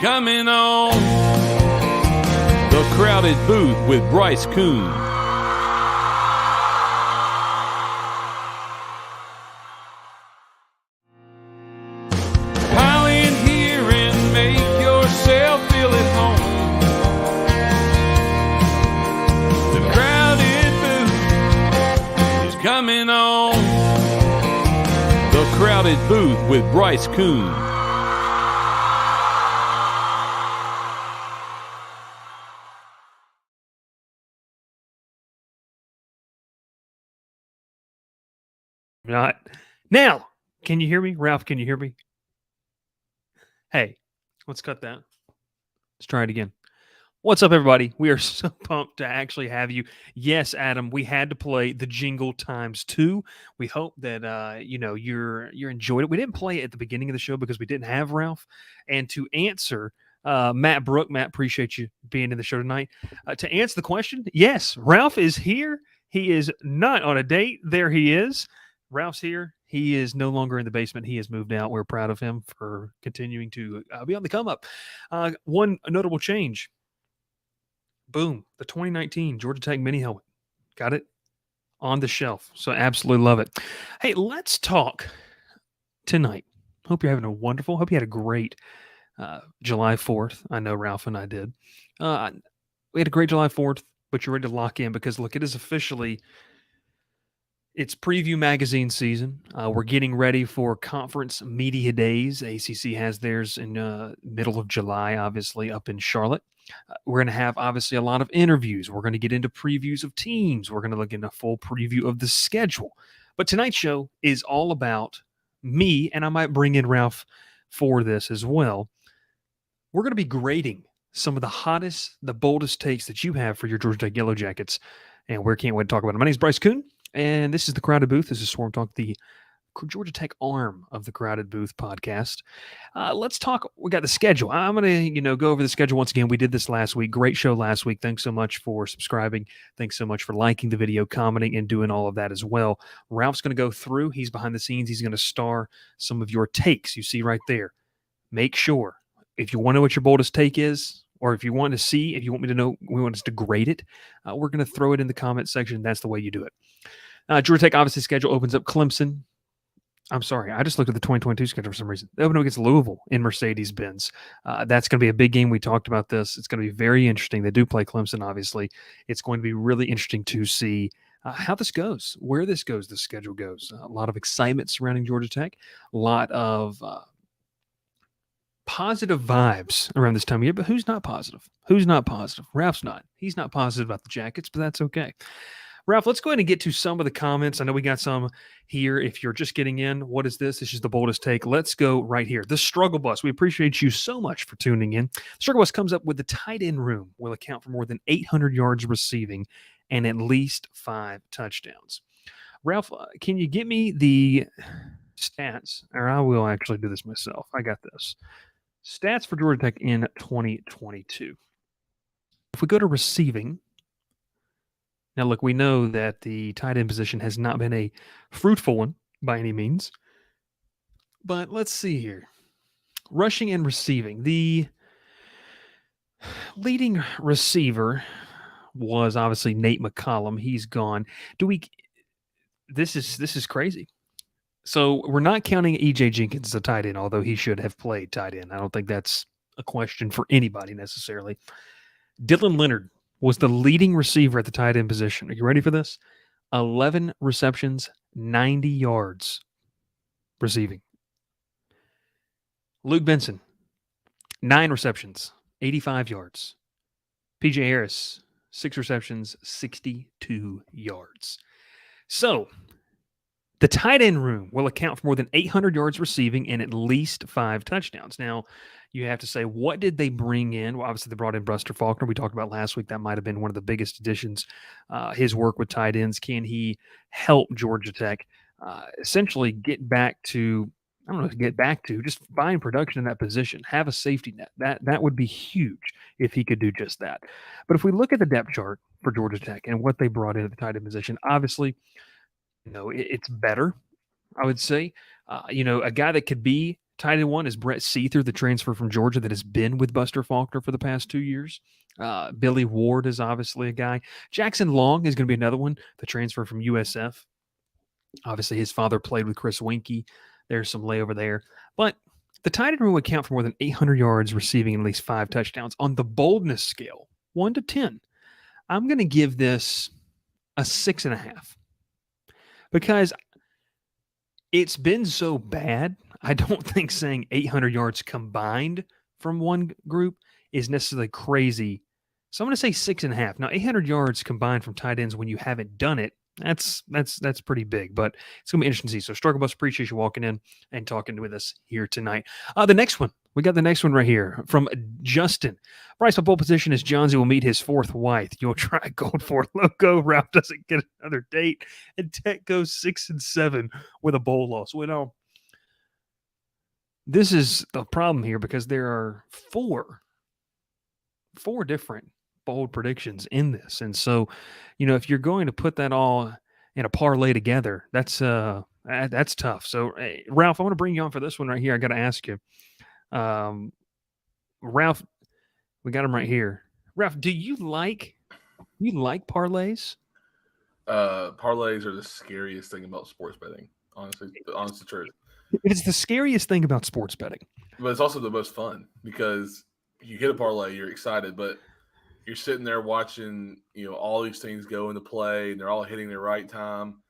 coming on. The Crowded Booth with Bryce Koon. Pile in here and make yourself feel at home. The Crowded Booth is coming on. The Crowded Booth with Bryce Koon. Not now. Can you hear me, Ralph? Can you hear me? Hey, let's cut that. Let's try it again. What's up, everybody? We are so pumped to actually have you. Yes, Adam, we had to play the jingle times 2. We hope that you're enjoyed it. We didn't play it at the beginning of the show because we didn't have Ralph. And to answer Matt Brook, Matt, appreciate you being in the show tonight. To answer the question, yes, Ralph is here. He is not on a date. There he is. Ralph's here. He is no longer in the basement. He has moved out. We're proud of him for continuing to be on the come up. One notable change. Boom. The 2019 Georgia Tech mini helmet. Got it on the shelf. So absolutely love it. Hey, let's talk tonight. Hope you're having a wonderful, hope you had a great July 4th. I know Ralph and I did. We had a great July 4th, but you're ready to lock in because, look, it is officially... It's preview magazine season. We're getting ready for conference media days. ACC has theirs in middle of July, obviously, up in Charlotte. We're going to have, obviously, a lot of interviews. We're going to get into previews of teams. We're going to look into a full preview of the schedule. But tonight's show is all about me, and I might bring in Ralph for this as well. We're going to be grading some of the hottest, the boldest takes that you have for your Georgia Tech Yellow Jackets, and we can't wait to talk about it. My name is Bryce Koon. And this is the Crowded Booth. This is Swarm Talk, the Georgia Tech arm of the Crowded Booth podcast. Let's talk. We got the schedule. I'm going to, go over the schedule once again. We did this last week. Great show last week. Thanks so much for subscribing. Thanks so much for liking the video, commenting, and doing all of that as well. Ralph's going to go through. He's behind the scenes. He's going to star some of your takes you see right there. Make sure, if you want to know what your boldest take is, or if you want to see, if you want me to know, we want us to grade it, we're going to throw it in the comment section. That's the way you do it. Georgia Tech, obviously, schedule opens up Clemson. I'm sorry, I just looked at the 2022 schedule for some reason. They open up against Louisville in Mercedes-Benz. That's going to be a big game. We talked about this. It's going to be very interesting. They do play Clemson, obviously. It's going to be really interesting to see how this goes, where this goes, the schedule goes. A lot of excitement surrounding Georgia Tech. A lot of positive vibes around this time of year, but who's not positive? Who's not positive? Ralph's not. He's not positive about the Jackets, but that's okay. Ralph, let's go ahead and get to some of the comments. I know we got some here. If you're just getting in, what is this? This is the boldest take. Let's go right here. The Struggle Bus. We appreciate you so much for tuning in. The Struggle Bus comes up with the tight end room will account for more than 800 yards receiving and at least 5 touchdowns. Ralph, can you get me the stats? Or I will actually do this myself. I got this. Stats for Georgia Tech in 2022. If we go to receiving, now look, we know that the tight end position has not been a fruitful one by any means, but let's see here. Rushing and receiving. The leading receiver was obviously Nate McCollum. He's gone. This is crazy. So we're not counting E.J. Jenkins as a tight end, although he should have played tight end. I don't think that's a question for anybody necessarily. Dylan Leonard was the leading receiver at the tight end position. Are you ready for this? 11 receptions, 90 yards receiving. Luke Benson, 9 receptions, 85 yards. P.J. Harris, 6 receptions, 62 yards. So the tight end room will account for more than 800 yards receiving and at least 5 touchdowns. Now, you have to say, what did they bring in? Well, obviously, they brought in Buster Faulkner. We talked about last week. That might have been one of the biggest additions. His work with tight ends. Can he help Georgia Tech essentially get back to, just find production in that position, have a safety net? That would be huge if he could do just that. But if we look at the depth chart for Georgia Tech and what they brought in at the tight end position, obviously, it's better, I would say. A guy that could be Tight end 1 is Brett Seether, the transfer from Georgia that has been with Buster Faulkner for the past 2 years. Billy Ward is obviously a guy. Jackson Long is going to be another one, the transfer from USF. Obviously, his father played with Chris Winkie. There's some layover there. But the tight end room would count for more than 800 yards receiving and at least 5 touchdowns. On the boldness scale, 1 to 10, I'm going to give this a 6.5 because it's been so bad. I don't think saying 800 yards combined from one group is necessarily crazy. So I'm going to say 6.5. Now, 800 yards combined from tight ends when you haven't done it, that's pretty big, but it's going to be interesting to see. So, Struggle Bus, appreciate you walking in and talking with us here tonight. The next one, we got the next one right here from Justin. Bryce, my pole position is Johnsy will meet his fourth wife. You'll try Gold 4 Loco. Ralph doesn't get another date, and Tech goes 6-7 with a bowl loss. Well, this is the problem here because there are four different bold predictions in this. And so, if you're going to put that all in a parlay together, that's tough. So, Ralph, I want to bring you on for this one right here. I got to ask you, Ralph, we got him right here. Ralph, do you like parlays? Parlays are the scariest thing about sports betting. Honestly, the honest truth. It's the scariest thing about sports betting. But it's also the most fun because you hit a parlay, you're excited, but you're sitting there watching, all these things go into play and they're all hitting the right time.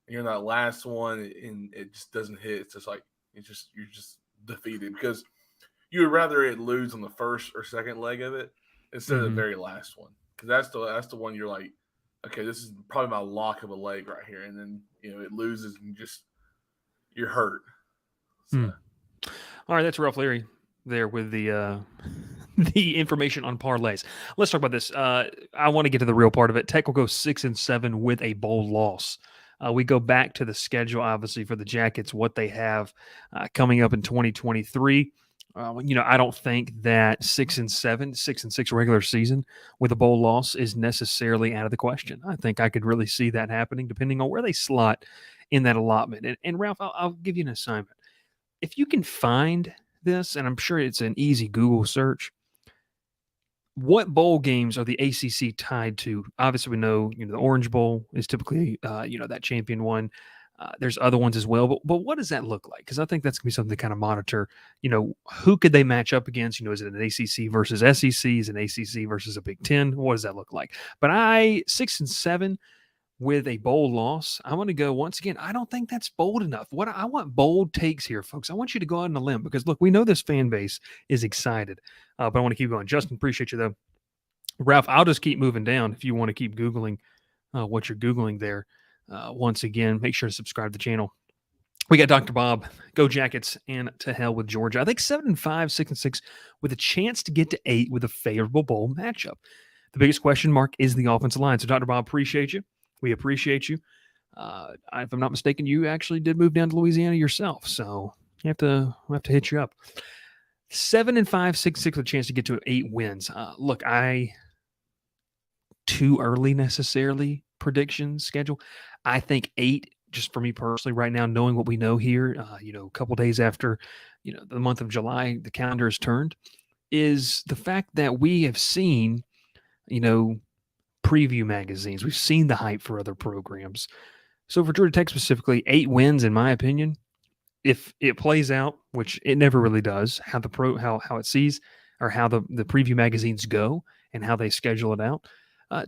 And you're in that last one and it just doesn't hit. It's just like, you're just defeated because you would rather it lose on the first or second leg of it instead of the very last one. Because that's the one you're like, okay, this is probably my lock of a leg right here. And then, it loses and you're hurt. So. All right, that's Ralph Leary there with the the information on parlays. Let's talk about this. I want to get to the real part of it. Tech will go 6-7 with a bowl loss. We go back to the schedule, obviously, for the Jackets, what they have coming up in 2023. I don't think that 6-6 regular season with a bowl loss is necessarily out of the question. I think I could really see that happening depending on where they slot in that allotment. And Ralph, I'll give you an assignment. If you can find this, and I'm sure it's an easy Google search, what bowl games are the ACC tied to? Obviously, we know the Orange Bowl is typically that champion one. There's other ones as well, but what does that look like? Because I think that's gonna be something to kind of monitor. Who could they match up against? Is it an ACC versus SEC? Is it an ACC versus a Big Ten? What does that look like? But 6-7 with a bold loss, I want to go once again. I don't think that's bold enough. What I want bold takes here, folks. I want you to go out on a limb because look, we know this fan base is excited, but I want to keep going. Justin, appreciate you though. Ralph, I'll just keep moving down if you want to keep Googling what you're Googling there. Once again, make sure to subscribe to the channel. We got Dr. Bob, go Jackets, and to hell with Georgia. I think 7-5, 6-6 with a chance to get to 8 with a favorable bowl matchup. The biggest question mark is the offensive line. So, Dr. Bob, appreciate you. We appreciate you. If I'm not mistaken, you actually did move down to Louisiana yourself, so we'll have to hit you up. 7-5, 6-6 with a chance to get to 8 wins. Look, too early necessarily prediction schedule. I think 8, just for me personally, right now, knowing what we know here, a couple days after, the month of July, the calendar is turned, is the fact that we have seen, preview magazines. We've seen the hype for other programs. So for Georgia Tech specifically, 8 wins, in my opinion, if it plays out, which it never really does, how it sees or how the preview magazines go and how they schedule it out.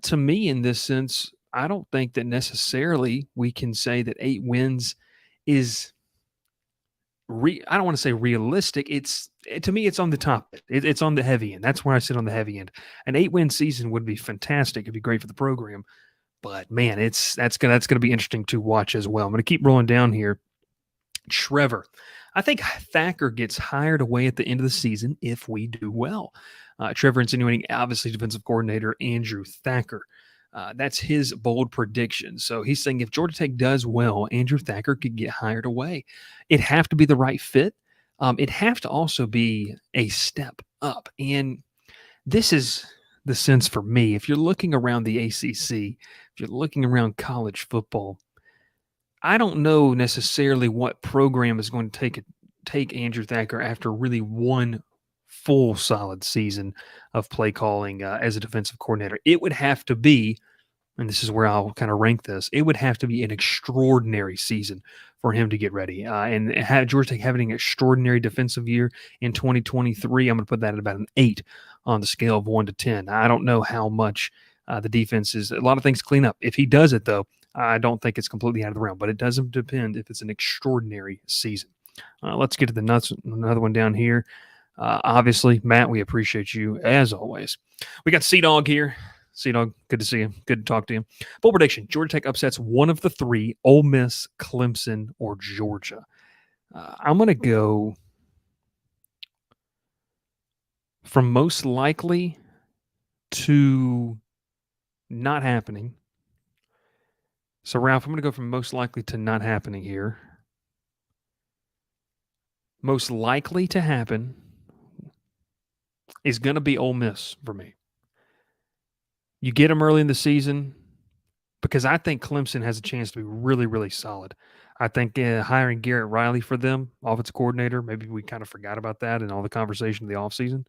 To me, in this sense, I don't think that necessarily we can say that 8 wins is I don't want to say realistic. To me, it's on the top. It's on the heavy end. That's where I sit on the heavy end. An 8-win season would be fantastic. It'd be great for the program. But man, that's gonna be interesting to watch as well. I'm gonna keep rolling down here. Trevor, I think Thacker gets hired away at the end of the season if we do well. Trevor insinuating obviously defensive coordinator Andrew Thacker. That's his bold prediction. So he's saying if Georgia Tech does well, Andrew Thacker could get hired away. It'd have to be the right fit. It'd have to also be a step up. And this is the sense for me. If you're looking around the ACC, if you're looking around college football, I don't know necessarily what program is going to take take Andrew Thacker after really one full solid season of play calling as a defensive coordinator. It would have to be, and this is where I'll kind of rank this, it would have to be an extraordinary season for him to get ready. And have Georgia Tech having an extraordinary defensive year in 2023, I'm going to put that at about an 8 on the scale of 1 to 10. I don't know how much the defense is. A lot of things clean up. If he does it, though, I don't think it's completely out of the realm, but it doesn't depend if it's an extraordinary season. Let's get to the nuts. Another one down here. Obviously, Matt, we appreciate you as always. We got Sea-Dog here. Sea-Dog, good to see you. Good to talk to you. Bowl prediction: Georgia Tech upsets one of the three: Ole Miss, Clemson, or Georgia. I'm going to go from most likely to not happening. So, Ralph, I'm going to go from most likely to not happening here. Most likely to happen is going to be Ole Miss for me. You get them early in the season because I think Clemson has a chance to be really, really solid. I think hiring Garrett Riley for them, offensive coordinator, maybe we kind of forgot about that in all the conversation of the offseason,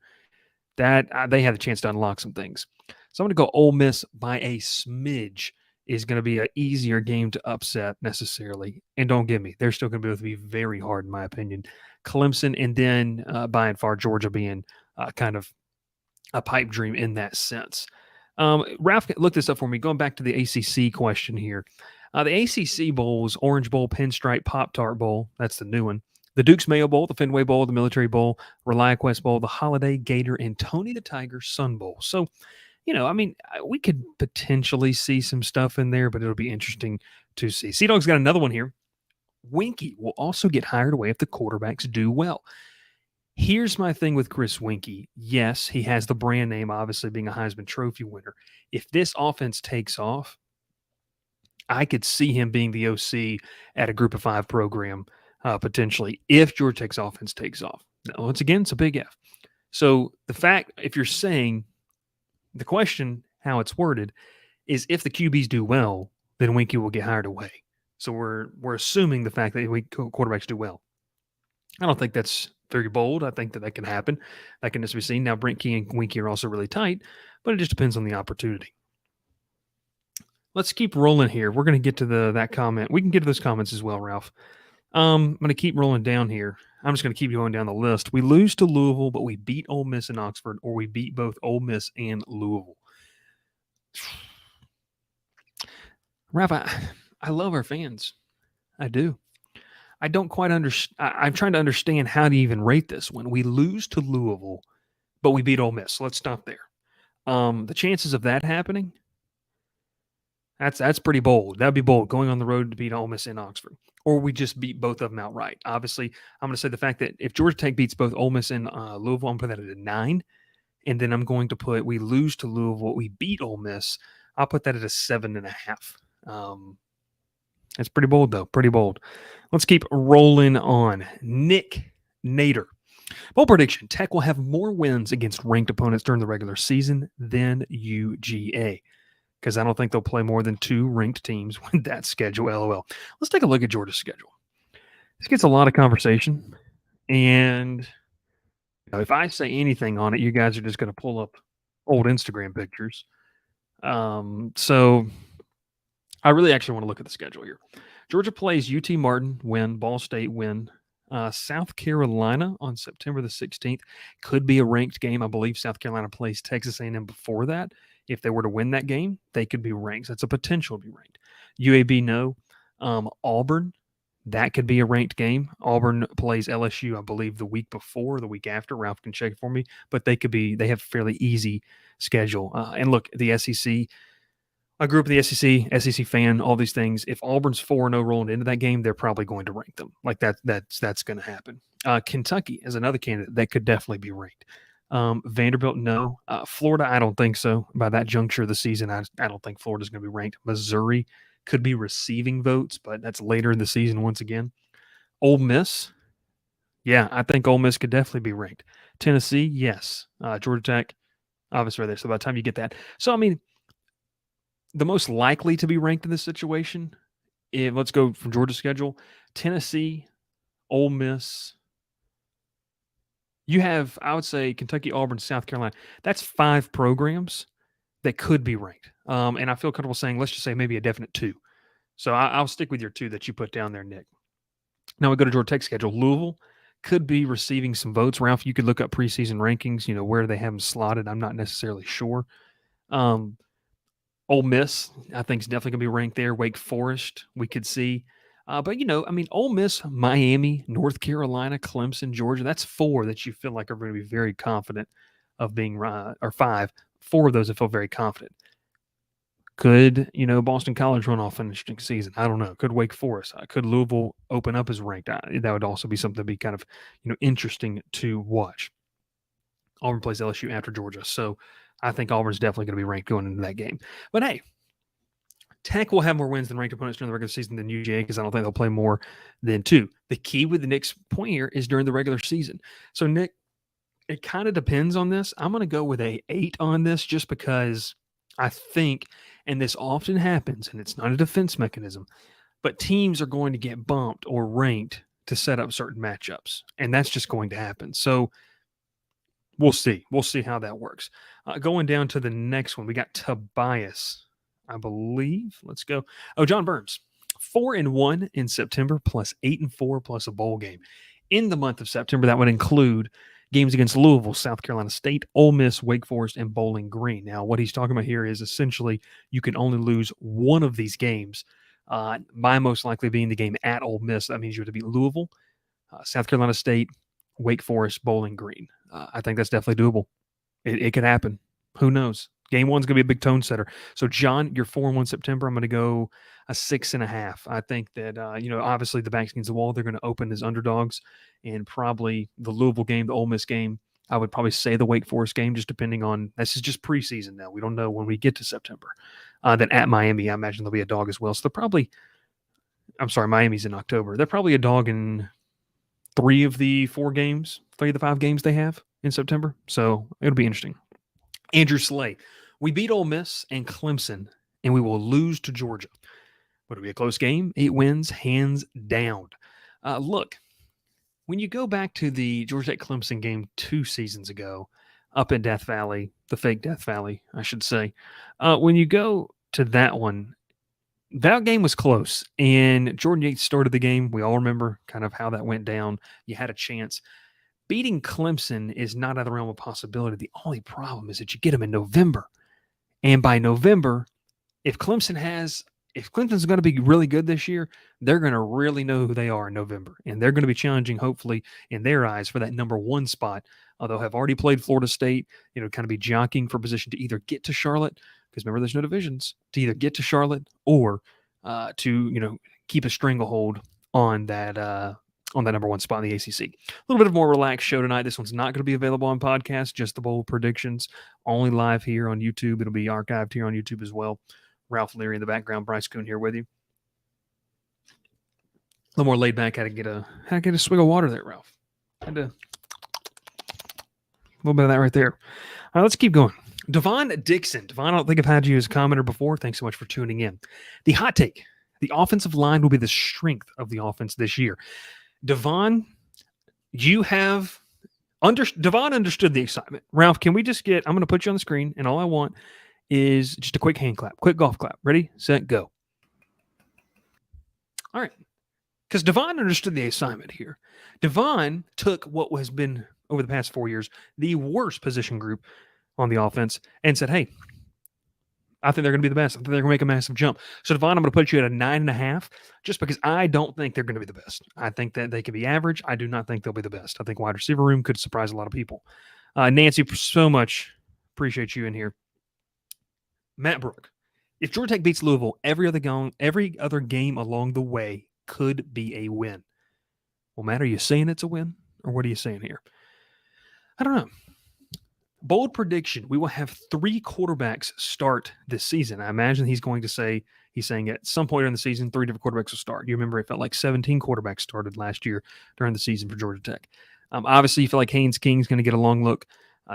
that they have a chance to unlock some things. So I'm going to go Ole Miss by a smidge. Is going to be an easier game to upset necessarily. And don't get me, they're still going to be able to be very hard, in my opinion. Clemson and then by and far Georgia being kind of a pipe dream in that sense. Ralph, look this up for me. Going back to the ACC question here. The ACC bowls, Orange Bowl, Pinstripe, Pop-Tart Bowl, that's the new one. The Duke's Mayo Bowl, the Fenway Bowl, the Military Bowl, ReliaQuest Bowl, the Holiday, Gator, and Tony the Tiger Sun Bowl. So, we could potentially see some stuff in there, but it'll be interesting to see. Sea-Dog's got another one here. Winky will also get hired away if the quarterbacks do well. Here's my thing with Chris Winky. Yes, he has the brand name, obviously being a Heisman Trophy winner. If this offense takes off, I could see him being the OC at a Group of 5 program potentially if Georgia Tech's offense takes off. Now, once again, it's a big F. So the fact, if you're saying the question, how it's worded, is if the QBs do well, then Winky will get hired away. So we're assuming the fact that quarterbacks do well. I don't think that's very bold. I think that can happen. That can just be seen. Now, Brent Key and Winky are also really tight, but it just depends on the opportunity. Let's keep rolling here. We're going to get to that comment. We can get to those comments as well, Ralph. I'm going to keep rolling down here. I'm just going to keep going down the list. We lose to Louisville, but we beat Ole Miss and Oxford, or we beat both Ole Miss and Louisville. Ralph, I love our fans. I do. I don't quite understand. I'm trying to understand how to even rate this one. We lose to Louisville, but we beat Ole Miss. So let's stop there. The chances of that happening, that's pretty bold. That'd be bold, going on the road to beat Ole Miss and Oxford. Or we just beat both of them outright. Obviously, I'm going to say the fact that if Georgia Tech beats both Ole Miss and Louisville, I'm going to put that at a 9. And then I'm going to put, we lose to Louisville, we beat Ole Miss. I'll put that at a 7.5. That's pretty bold, though. Pretty bold. Let's keep rolling on. Nick Nader. Bowl prediction. Tech will have more wins against ranked opponents during the regular season than UGA. Because I don't think they'll play more than 2 ranked teams with that schedule, LOL. Let's take a look at Georgia's schedule. This gets a lot of conversation. And if I say anything on it, you guys are just going to pull up old Instagram pictures. So I really actually want to look at the schedule here. Georgia plays UT Martin, win. Ball State, win. South Carolina on September the 16th. Could be a ranked game. I believe South Carolina plays Texas A&M before that. If they were to win that game, they could be ranked. That's a potential to be ranked. UAB, no. Auburn, that could be a ranked game. Auburn plays LSU, I believe, the week before or the week after. Ralph can check it for me. But they have a fairly easy schedule. And look, the SEC, I grew up in the SEC fan, all these things. If Auburn's 4-0 rolling into that game, they're probably going to rank them. Like that's going to happen. Kentucky is another candidate that could definitely be ranked. Vanderbilt, no. Florida, I don't think so. By that juncture of the season, I don't think Florida's going to be ranked. Missouri could be receiving votes, but that's later in the season once again. Ole Miss, yeah, I think Ole Miss could definitely be ranked. Tennessee, yes. Georgia Tech, obviously right there. So by the time you get that. So, I mean, the most likely to be ranked in this situation, let's go from Georgia's schedule, Tennessee, Ole Miss, You have, I would say, Kentucky, Auburn, South Carolina. That's 5 programs that could be ranked. And I feel comfortable saying, let's just say maybe a definite 2. So I'll stick with your 2 that you put down there, Nick. Now we go to Georgia Tech's schedule. Louisville could be receiving some votes. Ralph, you could look up preseason rankings, where they have them slotted. I'm not necessarily sure. Ole Miss, I think, is definitely going to be ranked there. Wake Forest, we could see. But, Ole Miss, Miami, North Carolina, Clemson, Georgia, that's 4 that you feel like are going to be very confident of being, or 5. 4 of those I feel very confident. Could, Boston College run off an interesting season? I don't know. Could Wake Forest? Could Louisville open up as ranked? That would also be something to be kind of, interesting to watch. Auburn plays LSU after Georgia. So I think Auburn's definitely going to be ranked going into that game. But hey, Tech will have more wins than ranked opponents during the regular season than UGA because I don't think they'll play more than 2. The key with the Nick's point here is during the regular season. So, Nick, it kind of depends on this. I'm going to go with a 8 on this just because I think, and this often happens, and it's not a defense mechanism, but teams are going to get bumped or ranked to set up certain matchups, and that's just going to happen. So we'll see. We'll see how that works. Going down to the next one, we got Tobias, I believe. Let's go. Oh, John Burns, 4-1 in September, plus 8-4, plus a bowl game. In the month of September, that would include games against Louisville, South Carolina State, Ole Miss, Wake Forest, and Bowling Green. Now, what he's talking about here is essentially you can only lose one of these games, by most likely being the game at Ole Miss. That means you have to beat Louisville, South Carolina State, Wake Forest, Bowling Green. I think that's definitely doable. It could happen. Who knows? Game 1's going to be a big tone setter. So, John, you're 4-1 September. I'm going to go a 6.5. I think that, obviously the back's against the wall. They're going to open as underdogs, and probably the Louisville game, the Ole Miss game, I would probably say the Wake Forest game, just depending on, this is just preseason now. We don't know when we get to September. Then at Miami, I imagine there'll be a dog as well. So Miami's in October. They're probably a dog in 3 of the 5 games they have in September. So it'll be interesting. Andrew Slay, we beat Ole Miss and Clemson, and we will lose to Georgia. Would it be a close game? 8 wins, hands down. Look, when you go back to the Georgia Tech Clemson game 2 seasons ago, up in Death Valley, the fake Death Valley, I should say, when you go to that one, that game was close, and Jordan Yates started the game. We all remember kind of how that went down. You had a chance. Beating Clemson is not out of the realm of possibility. The only problem is that you get them in November. And by November, if Clemson's going to be really good this year, they're going to really know who they are in November. And they're going to be challenging, hopefully, in their eyes, for that number 1 spot. They'll have already played Florida State, kind of be jockeying for position to either get to Charlotte, because remember, there's no divisions, to either get to Charlotte or to, keep a stranglehold on that number 1 spot in the ACC. A little bit of more relaxed show tonight. This one's not going to be available on podcast, just the bold predictions, only live here on YouTube. It'll be archived here on YouTube as well. Ralph Leary in the background, Bryce Koon here with you. A little more laid back. Had to get a swig of water there, Ralph. A little bit of that right there. All right, let's keep going. Devon Dixon. Devon, I don't think I've had you as a commenter before. Thanks so much for tuning in. The hot take: the offensive line will be the strength of the offense this year. Devon, Devon understood the excitement. Ralph, can we just I'm going to put you on the screen, and all I want is just a quick hand clap, quick golf clap. Ready, set, go. All right. Because Devon understood the assignment here. Devon took what has been, over the past 4 years, the worst position group on the offense and said, hey, I think they're going to be the best. I think they're going to make a massive jump. So, Devon, I'm going to put you at a 9.5 just because I don't think they're going to be the best. I think that they could be average. I do not think they'll be the best. I think wide receiver room could surprise a lot of people. Nancy, so much. Appreciate you in here. Matt Brook, if Georgia Tech beats Louisville, every other game along the way could be a win. Well, Matt, are you saying it's a win, or what are you saying here? I don't know. Bold prediction: we will have 3 quarterbacks start this season. I imagine he's saying at some point during the season, 3 different quarterbacks will start. You remember it felt like 17 quarterbacks started last year during the season for Georgia Tech. Obviously, you feel like Haynes King's going to get a long look.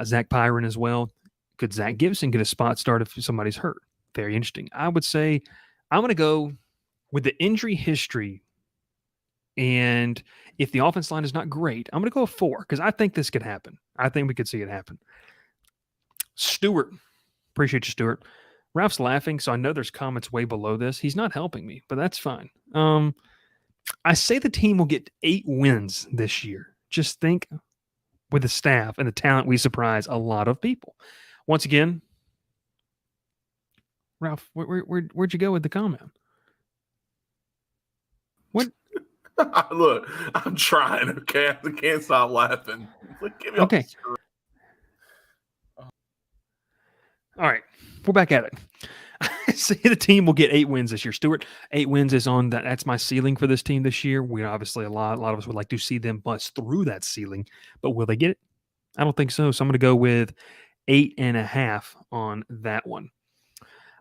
Zach Pyron as well. Could Zach Gibson get a spot start if somebody's hurt? Very interesting. I would say I'm going to go with the injury history, and If the offense line is not great, I'm going to go 4 because I think this could happen. I think we could see it happen. Stewart. Appreciate you, Stewart. Ralph's laughing, so I know there's comments way below this. He's not helping me, but that's fine. I say the team will get 8 wins this year. Just think with the staff and the talent, we surprise a lot of people. Once again, Ralph, where'd you go with the comment? What? Look, I'm trying, okay? I can't stop laughing. Like, give me Okay. All right. We're back at it. I say the team will get 8 wins this year. Stuart, 8 wins is on that. That's my ceiling for this team this year. We obviously a lot of us would like to see them bust through that ceiling, but will they get it? I don't think so. So I'm going to go with 8.5 on that one.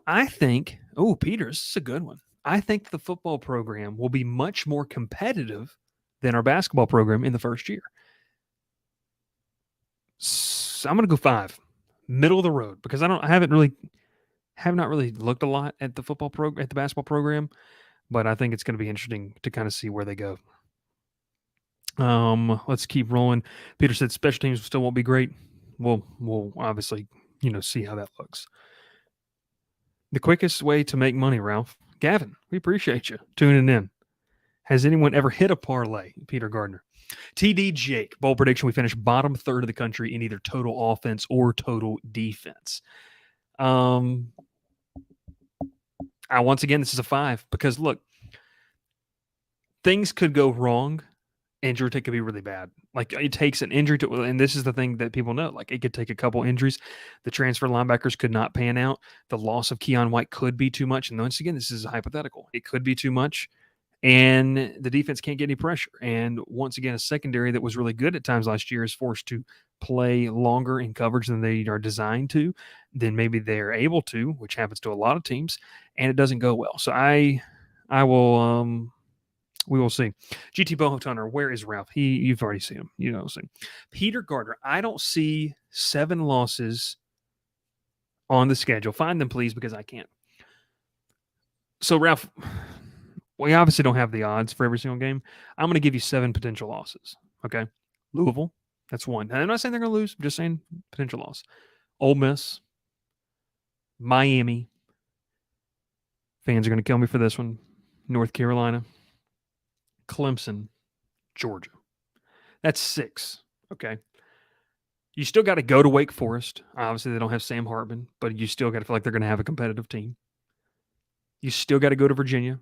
I think, Peters, this is a good one. I think the football program will be much more competitive than our basketball program in the first year. So I'm going to go 5, middle of the road, because I have not really looked a lot at the at the basketball program, but I think it's going to be interesting to kind of see where they go. Let's keep rolling. Peter said special teams still won't be great. We'll obviously, see how that looks. The quickest way to make money, Ralph. Gavin, we appreciate you tuning in. Has anyone ever hit a parlay? Peter Gardner. TD Jake, bold prediction, we finished bottom third of the country in either total offense or total defense. Once again, this is a 5 because look, things could go wrong and Georgia could be really bad. Like it takes an injury to, and this is the thing that people know, like it could take a couple injuries. The transfer linebackers could not pan out. The loss of Keon White could be too much. And once again, this is a hypothetical. It could be too much. And the defense can't get any pressure. And once again, a secondary that was really good at times last year is forced to play longer in coverage than they are designed to, then maybe they're able to, which happens to a lot of teams, and it doesn't go well. So I will we will see. GT Bohunter, where is Ralph? You've already seen him. See. Peter Gardner, I don't see 7 losses on the schedule. Find them, please, because I can't. So, Ralph, we obviously don't have the odds for every single game. I'm going to give you 7 potential losses. Okay. Louisville, that's 1. And I'm not saying they're going to lose. I'm just saying potential loss. Ole Miss, Miami. Fans are going to kill me for this one. North Carolina, Clemson, Georgia. That's 6. Okay. You still got to go to Wake Forest. Obviously, they don't have Sam Hartman, but you still got to feel like they're going to have a competitive team. You still got to go to Virginia.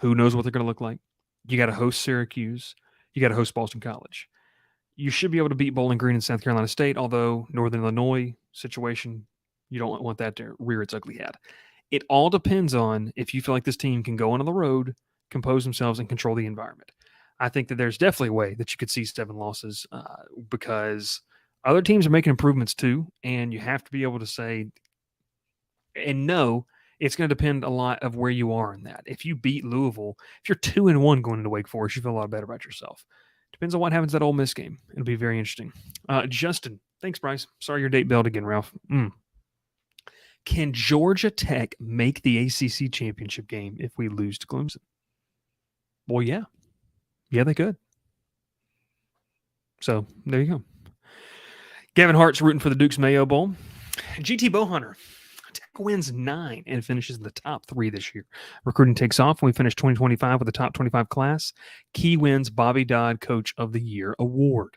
Who knows what they're going to look like? You got to host Syracuse. You got to host Boston College. You should be able to beat Bowling Green and South Carolina State, although Northern Illinois situation, you don't want that to rear its ugly head. It all depends on if you feel like this team can go on the road, compose themselves, and control the environment. I think that there's definitely a way that you could see 7 losses because other teams are making improvements too, and you have to be able to say and know it's going to depend a lot of where you are in that. If you beat Louisville, if you're 2-1 going into Wake Forest, you feel a lot better about yourself. Depends on what happens at Ole Miss game. It'll be very interesting. Justin, thanks, Bryce. Sorry your date bailed again, Ralph. Can Georgia Tech make the ACC championship game if we lose to Clemson? Well, yeah. Yeah, they could. So, there you go. Gavin Hart's rooting for the Dukes Mayo Bowl. GT Bowhunter. Tech wins 9 and finishes in the top 3 this year. Recruiting takes off when we finish 2025 with a top 25 class. Key wins Bobby Dodd Coach of the Year award.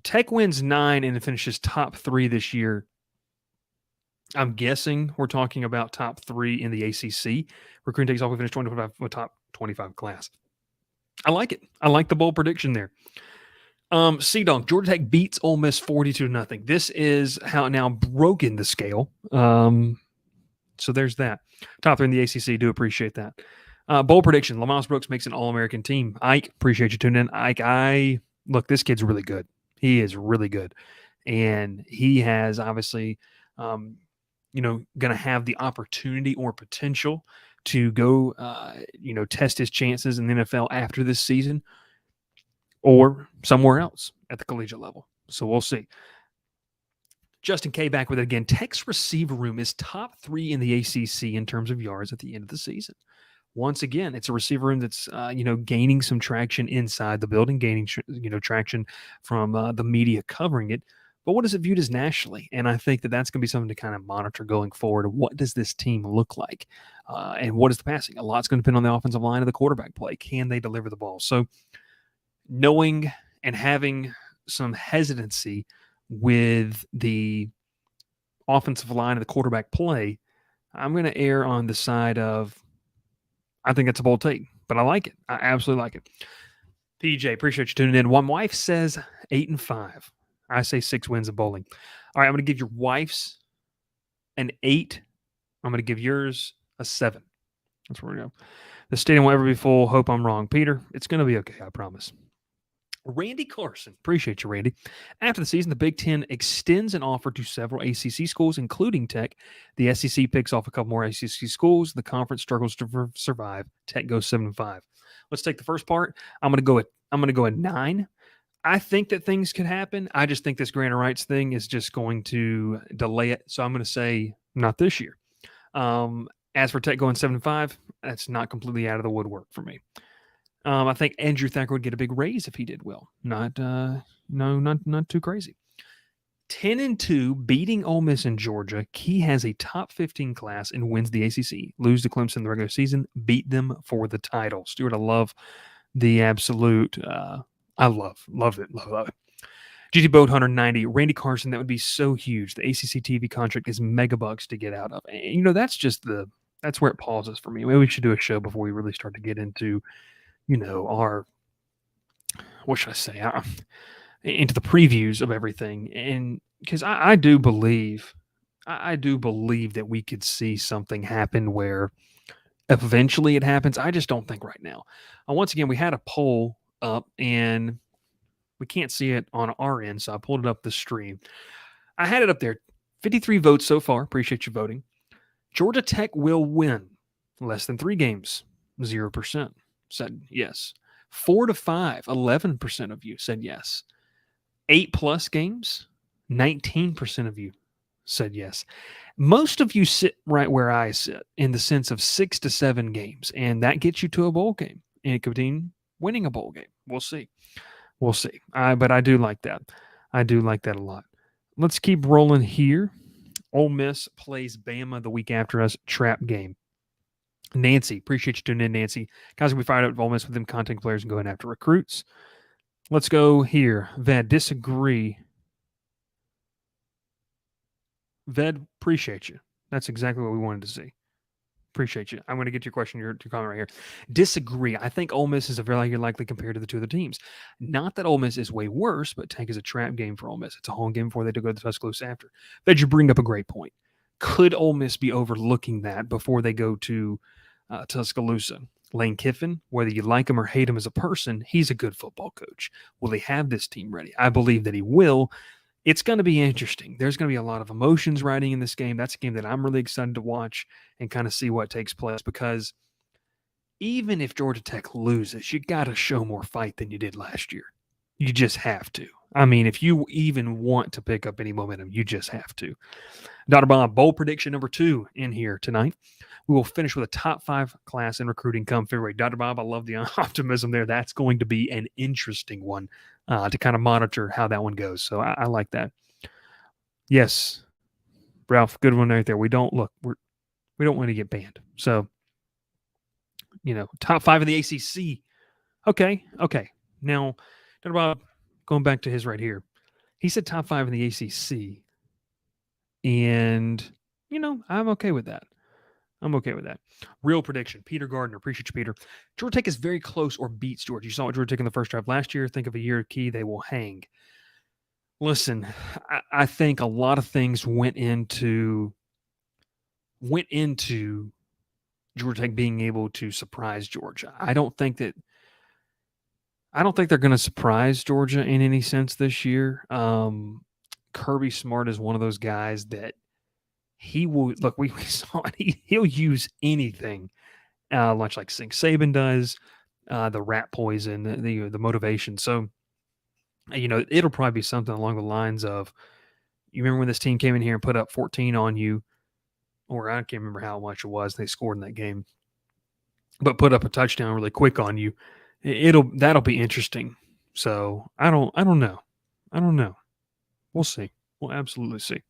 Tech wins 9 and finishes top 3 this year. I'm guessing we're talking about top 3 in the ACC. Recruiting takes off. We finished 2025 with top 25 class. I like it. I like the bold prediction there. C-Dog, Georgia Tech beats Ole Miss 42-0. This is how now broken the scale. So there's that. Top 3 in the ACC. Do appreciate that. Bold prediction. Lamont Brooks makes an All-American team. Ike, appreciate you tuning in. Ike, look, this kid's really good. He is really good. And he has obviously, going to have the opportunity or potential to go, test his chances in the NFL after this season or somewhere else at the collegiate level. So we'll see. Justin K back with it again. Tech's receiver room is top 3 in the ACC in terms of yards at the end of the season. once again, it's a receiver room that's gaining some traction inside the building, gaining traction from the media covering it. But what is it viewed as nationally? And I think that that's going to be something to kind of monitor going forward. What does this team look like? And what is the passing? A lot's going to depend on the offensive line of the quarterback play. Can they deliver the ball? So knowing and having some hesitancy with the offensive line of the quarterback play, I'm going to err on the side of I think it's a bold take, but I like it. I absolutely like it. PJ, appreciate you tuning in. One wife says 8-5. I say 6 wins in bowling. All right, I'm going to give your wife's an 8. I'm going to give yours a 7. That's where we go. The stadium will ever be full. Hope I'm wrong. Peter, it's going to be okay, I promise. Randy Carson, appreciate you, Randy. After the season, the Big Ten extends an offer to several ACC schools, including Tech. The SEC picks off a couple more ACC schools. The conference struggles to survive. Tech goes 7-5. Let's take the first part. I'm going to go at 9. I think that things could happen. I just think this grant of rights thing is just going to delay it. So I'm going to say not this year. As for Tech going 7-5, that's not completely out of the woodwork for me. I think Andrew Thacker would get a big raise if he did well. Not too crazy. 10-2, beating Ole Miss in Georgia. Key has a top 15 class and wins the ACC. Lose to Clemson in the regular season, beat them for the title. Stuart, I love the absolute. I love it. GT Boat Hunter 90. Randy Carson, that would be so huge. The ACC TV contract is megabucks to get out of. And, that's where it pauses for me. Maybe we should do a show before we really start to get into our, what should I say, into the previews of everything. And because I do believe that we could see something happen where eventually it happens. I just don't think right now. Once again, we had a poll up and we can't see it on our end, so I pulled it up the stream. I had it up there. 53 votes so far. Appreciate you voting. Georgia Tech will win. Less than 3 games. 0% said yes. 4-5, 11% of you said yes. 8+ games, 19% of you said yes. Most of you sit right where I sit in the sense of 6 to 7 games, and that gets you to a bowl game. And it could mean winning a bowl game. We'll see. But I do like that. I do like that a lot. Let's keep rolling here. Ole Miss plays Bama the week after us. Trap game. Nancy, appreciate you tuning in, Nancy. Guys, we fired up with Ole Miss with them content players and going after recruits. Let's go here. Ved, disagree. Ved, appreciate you. That's exactly what we wanted to see. Appreciate you. I'm going to get your question, your comment right here. Disagree. I think Ole Miss is a very likely compared to the two other teams. Not that Ole Miss is way worse, but Tech is a trap game for Ole Miss. It's a home game before they go to the Tuscaloosa after. Ved, you bring up a great point. Could Ole Miss be overlooking that before they go to Tuscaloosa? Lane Kiffin, whether you like him or hate him as a person, he's a good football coach. Will he have this team ready? I believe that he will. It's going to be interesting. There's going to be a lot of emotions riding in this game. That's a game that I'm really excited to watch and kind of see what takes place, because even if Georgia Tech loses, you got to show more fight than you did last year. You just have to. I mean, if you even want to pick up any momentum, you just have to. Dr. Bob, bold prediction number 2 in here tonight. We will finish with a top 5 class in recruiting come February. Dr. Bob, I love the optimism there. That's going to be an interesting one to kind of monitor how that one goes. So I like that. Yes, Ralph, good one right there. We don't want to get banned. So, top 5 in the ACC. Okay. Now, Dr. Bob, going back to his right here, he said top 5 in the ACC. And, I'm okay with that. Real prediction. Peter Gardner. Appreciate you, Peter. Georgia Tech is very close or beats Georgia. You saw what Georgia Tech in the first drive last year. Think of a year key. They will hang. Listen, I think a lot of things went into Georgia Tech being able to surprise Georgia. I don't think they're going to surprise Georgia in any sense this year. Kirby Smart is one of those guys that he will look. We saw it. He'll use anything, much like Sink Saban does. The rat poison, the motivation. So, it'll probably be something along the lines of, you remember when this team came in here and put up 14 on you, or I can't remember how much it was. They scored in that game. but put up a touchdown really quick on you, that'll be interesting. So I don't know. I don't know. We'll see. We'll absolutely see.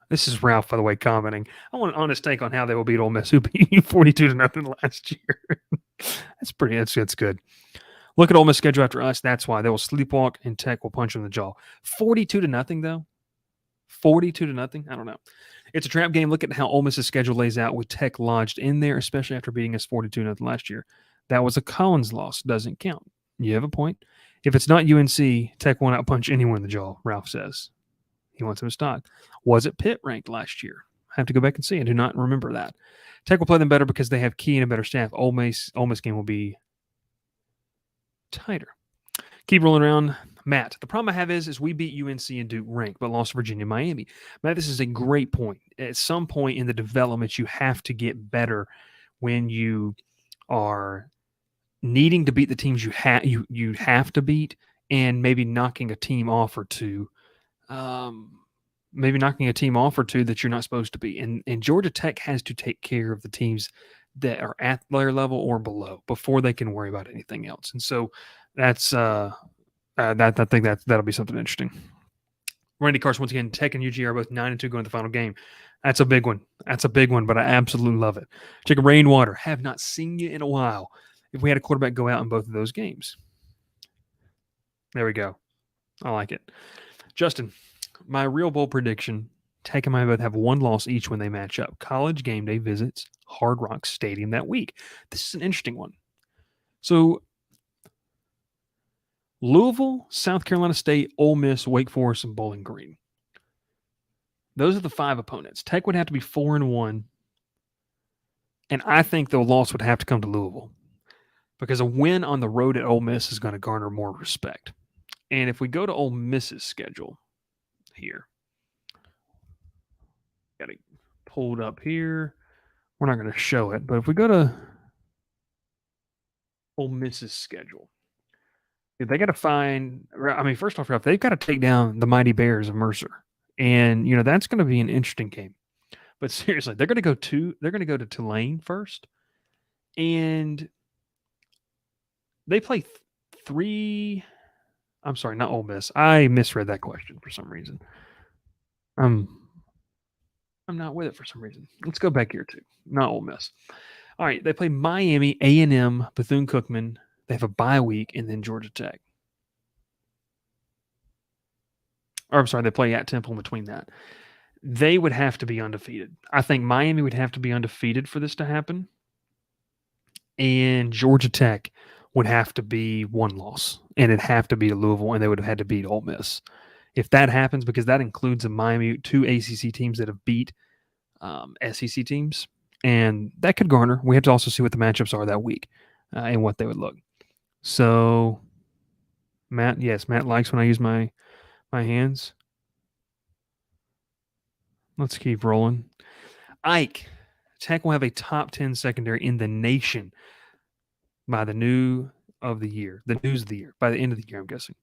This is Ralph, by the way, commenting. I want an honest take on how they will beat Ole Miss, who beat you 42-0 last year. That's good. Look at Ole Miss schedule after us. That's why they will sleepwalk and Tech will punch them in the jaw. 42-0 though. 42-0. I don't know. It's a trap game. Look at how Ole Miss's schedule lays out with Tech lodged in there, especially after beating us 42-0 last year. That was a Collins loss. Doesn't count. You have a point. If it's not UNC, Tech won't outpunch anyone in the jaw, Ralph says. He wants him stock. Was it Pitt ranked last year? I have to go back and see. I do not remember that. Tech will play them better because they have key and a better staff. Ole Miss game will be tighter. Keep rolling around. Matt, the problem I have is we beat UNC and Duke ranked, but lost Virginia and Miami. Matt, this is a great point. At some point in the development, you have to get better when you are needing to beat the teams you have to beat and maybe knocking a team off or two. Maybe knocking a team off or two that you're not supposed to be. And Georgia Tech has to take care of the teams that are at their level or below before they can worry about anything else. And so that's I think that'll be something interesting. Randy Carson, once again, Tech and UG are both 9-2 going to the final game. That's a big one. That's a big one, but I absolutely love it. Chicken Rainwater, have not seen you in a while. If we had a quarterback go out in both of those games. There we go. I like it. Justin, my real bold prediction, Tech and Miami both have one loss each when they match up. College game day visits Hard Rock Stadium that week. This is an interesting one. So Louisville, South Carolina State, Ole Miss, Wake Forest, and Bowling Green. Those are the 5 opponents. Tech would have to be 4-1, and I think the loss would have to come to Louisville because a win on the road at Ole Miss is going to garner more respect. And if we go to Ole Miss's schedule here, got it pulled up here. We're not going to show it, but if we go to Ole Miss's schedule, they got to find. I mean, first off, Ralph, they've got to take down the mighty Bears of Mercer, and that's going to be an interesting game. But seriously, they're going to go to Tulane first, and they play 3. I'm sorry, not Ole Miss. I misread that question for some reason. I'm not with it for some reason. Let's go back here too. Not Ole Miss. All right, they play Miami, A&M, Bethune-Cookman. They have a bye week, and then Georgia Tech. Or I'm sorry, they play at Temple in between that. They would have to be undefeated. I think Miami would have to be undefeated for this to happen. And Georgia Tech would have to be 1 loss. And it'd have to beat Louisville, and they would have had to beat Ole Miss. If that happens, because that includes a Miami, 2 ACC teams that have beat SEC teams, and that could garner. We have to also see what the matchups are that week and what they would look. So, Matt likes when I use my hands. Let's keep rolling. Ike, Tech will have a top 10 secondary in the nation by the news of the year, by the end of the year, I'm guessing.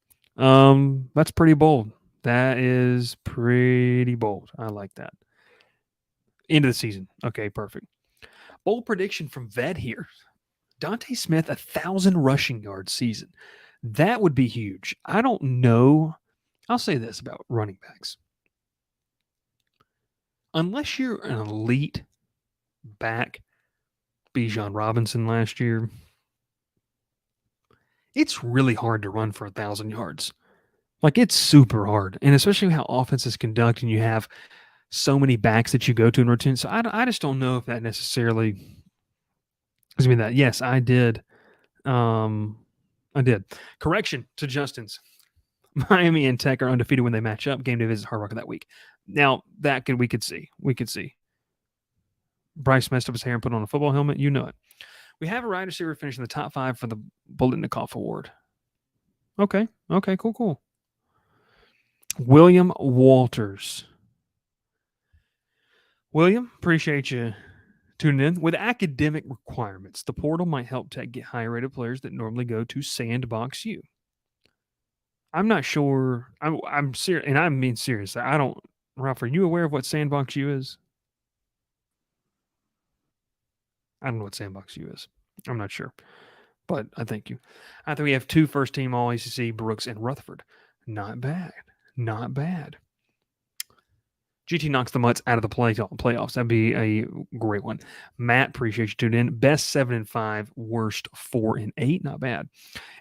That's pretty bold. That is pretty bold. I like that. End of the season. Okay, perfect. Bold prediction from Vet here. Dante Smith, 1,000 rushing yard season. That would be huge. I don't know. I'll say this about running backs. Unless you're an elite back, Bijan Robinson last year, it's really hard to run for 1,000 yards. Like, it's super hard. And especially how offenses conduct and you have so many backs that you go to in routine. So I just don't know if that necessarily gives me that. Yes, I did. I did. Correction to Justin's. Miami and Tech are undefeated when they match up. Game day visit Hard Rock that week. Now, we could see. Bryce messed up his hair and put on a football helmet. You know it. We have a wide receiver finishing the top 5 for the Bolitnikoff Award. Okay, cool. William Walters. William, appreciate you tuning in. With academic requirements, the portal might help Tech get higher-rated players that normally go to Sandbox U. I'm not sure. I'm serious, and I mean serious. I don't. Ralph, are you aware of what Sandbox U is? I don't know what Sandbox U is. I'm not sure, but I thank you. I think we have 2 first-team All-ACC, Brooks and Rutherford. Not bad. Not bad. GT knocks the Mutts out of the playoffs. That'd be a great one. Matt, appreciate you tuning in. Best 7 and 5, worst 4 and 8. Not bad.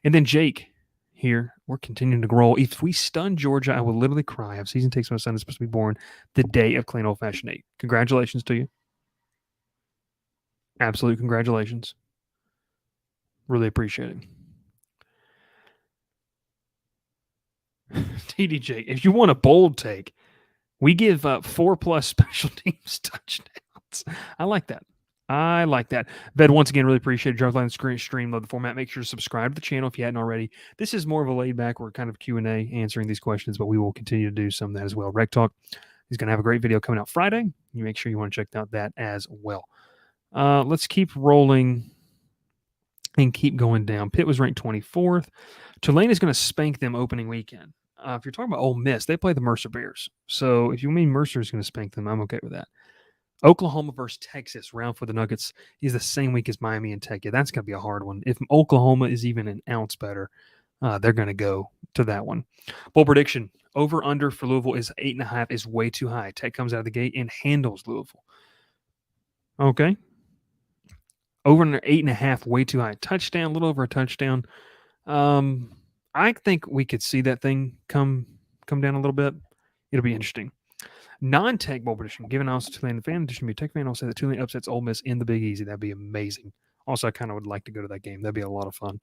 And then Jake here. We're continuing to grow. If we stun Georgia, I will literally cry. I have season tickets. My son is supposed to be born the day of Clean Old Fashioned 8. Congratulations to you. Absolute congratulations. Really appreciate it. TDJ, if you want a bold take, we give up 4+ special teams touchdowns. I like that. I like that. Ved, once again, really appreciate it. Drive line stream, love the format. Make sure to subscribe to the channel if you hadn't already. This is more of a laid back. We're kind of Q&A answering these questions, but we will continue to do some of that as well. Rec Talk is going to have a great video coming out Friday. You make sure you want to check out that as well. Let's keep rolling and keep going down. Pitt was ranked 24th. Tulane is going to spank them opening weekend. If you're talking about Ole Miss, they play the Mercer Bears. So if you mean Mercer is going to spank them, I'm okay with that. Oklahoma versus Texas, round for the Nuggets, is the same week as Miami and Tech. Yeah, that's going to be a hard one. If Oklahoma is even an ounce better, they're going to go to that one. Bold prediction, over-under for Louisville is 8.5 is way too high. Tech comes out of the gate and handles Louisville. Okay. Over under 8.5, way too high. Touchdown, a little over a touchdown. I think we could see that thing come down a little bit. It'll be interesting. Non-Tech bowl prediction, given also Tulane fan, addition to be a Tech fan, I'll say that Tulane upsets Ole Miss in the Big Easy. That'd be amazing. Also, I kind of would like to go to that game. That'd be a lot of fun.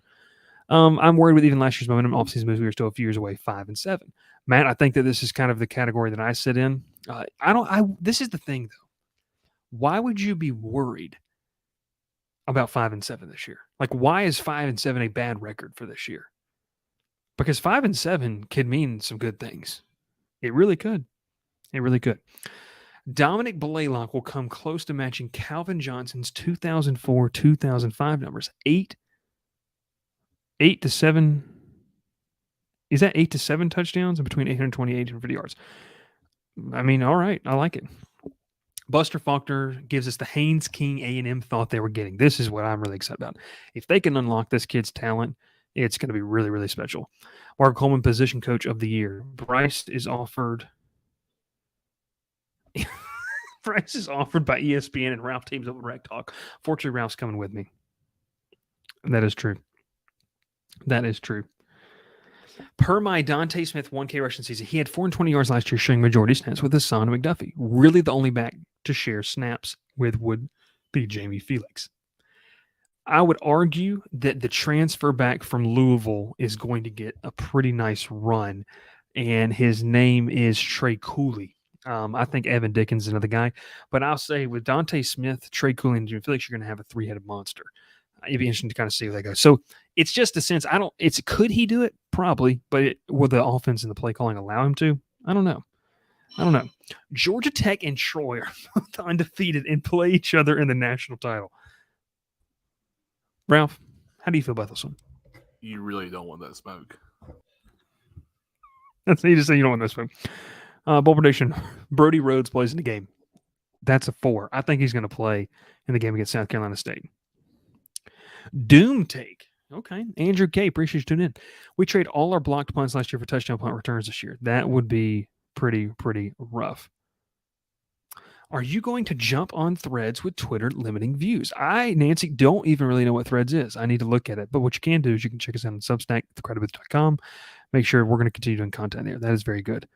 I'm worried with even last year's momentum offseason moves. We are still a few years away, 5 and 7. Matt, I think that this is kind of the category that I sit in. This is the thing, though. Why would you be worried about 5 and 7 this year? Like, why is 5 and 7 a bad record for this year? Because 5 and 7 could mean some good things. It really could. It really could. Dominic Blaylock will come close to matching Calvin Johnson's 2004-2005 numbers. 8 to 7. Is that 8 to 7 touchdowns and between 828 and 850 yards? I mean, all right. I like it. Buster Faulkner gives us the Haynes King A&M thought they were getting. This is what I'm really excited about. If they can unlock this kid's talent, it's going to be really, really special. Mark Coleman, position coach of the year. Bryce is offered by ESPN and Ralph teams over Rec Talk. Fortunately, Ralph's coming with me. That is true. That is true. Per my Dante Smith 1K rushing season, he had 420 yards last year, sharing majority snaps with his son McDuffie. Really, the only back to share snaps with would be Jamie Felix. I would argue that the transfer back from Louisville is going to get a pretty nice run, and his name is Trey Cooley. I think Evan Dickens is another guy, but I'll say with Dante Smith, Trey Cooley, and Jamie Felix, you're going to have a 3-headed monster. It'd be interesting to kind of see where that goes. So it's just a sense. Could he do it? Probably, but will the offense and the play calling allow him to? I don't know. Georgia Tech and Troy are both undefeated and play each other in the national title. Ralph, how do you feel about this one? You really don't want that smoke. That's easy to say. You don't want that smoke. Bold prediction: Brody Rhodes plays in the game. That's a 4. I think he's going to play in the game against South Carolina State. Doom take. Okay. Andrew K. Appreciate you tuning in. We trade all our blocked punts last year for touchdown punt returns this year. That would be pretty rough. Are you going to jump on Threads with Twitter limiting views? Nancy, don't even really know what Threads is. I need to look at it. But what you can do is you can check us out on Substack, thecreditbooth.com. Make sure we're going to continue doing content there. That is very good.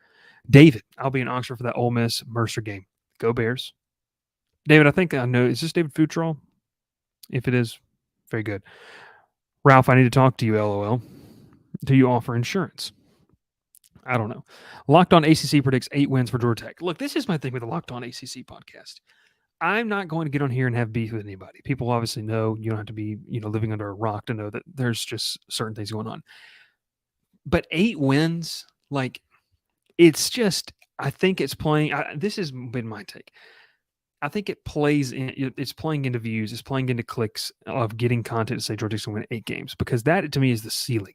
David, I'll be in Oxford for that Ole Miss Mercer game. Go Bears. David, I think I know. Is this David Futrall? If it is, very good. Ralph, I need to talk to you, LOL. Do you offer insurance? I don't know. Locked On ACC predicts 8 wins for Georgia Tech. Look, this is my thing with the Locked On ACC podcast. I'm not going to get on here and have beef with anybody. People obviously know you don't have to be, living under a rock to know that there's just certain things going on. But 8 wins, it's just, I think it's playing. This has been my take. I think it's playing into views, it's playing into clicks of getting content to say Georgia Tech's going to win 8 games, because that to me is the ceiling.